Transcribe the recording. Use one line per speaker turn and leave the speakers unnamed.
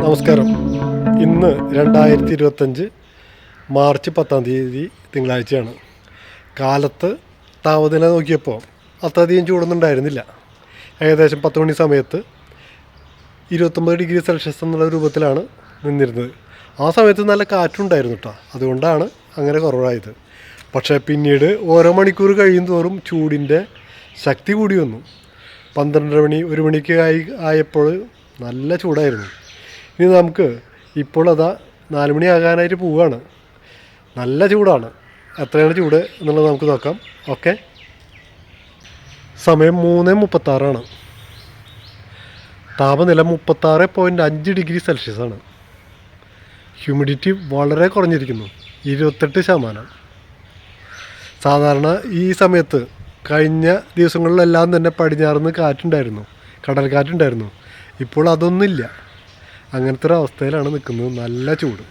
നമസ്കാരം. ഇന്ന് 2025 മാർച്ച് 10 തിങ്കളാഴ്ചയാണ്. കാലത്ത് താപനില നോക്കിയപ്പോൾ അത്രയധികം ചൂടൊന്നും ഉണ്ടായിരുന്നില്ല. ഏകദേശം 10 മണി സമയത്ത് 29 ഡിഗ്രി സെൽഷ്യസ് എന്നുള്ള രൂപത്തിലാണ് നിന്നിരുന്നത്. ആ സമയത്ത് നല്ല കാറ്റുണ്ടായിരുന്നു കേട്ടോ. അതുകൊണ്ടാണ് അങ്ങനെ കുറവായത്. പക്ഷേ പിന്നീട് ഓരോ മണിക്കൂർ കഴിയും തോറും ചൂടിൻ്റെ ശക്തി കൂടി വന്നു. 12 മണി 1 മണിക്ക് ആയപ്പോൾ നല്ല ചൂടായിരുന്നു. ഇനി നമുക്ക് ഇപ്പോൾ 4 മണി ആകാനായിട്ട് പോവുകയാണ്. നല്ല ചൂടാണ്. എത്രയാണ് ചൂട് എന്നുള്ളത് നമുക്ക് നോക്കാം. ഓക്കെ, സമയം 3:36. താപനില 36.5 ഡിഗ്രി സെൽഷ്യസ് ആണ്. ഹ്യൂമിഡിറ്റി വളരെ കുറഞ്ഞിരിക്കുന്നു, 28%. സാധാരണ ഈ സമയത്ത് കഴിഞ്ഞ ദിവസങ്ങളിലെല്ലാം തന്നെ പടിഞ്ഞാറുനിന്ന് കാറ്റുണ്ടായിരുന്നു, കടൽക്കാറ്റുണ്ടായിരുന്നു. ഇപ്പോൾ അതൊന്നുമില്ല. അങ്ങനത്തെ ഒരു അവസ്ഥയിലാണ് നിൽക്കുന്നത്. നല്ല ചൂട്.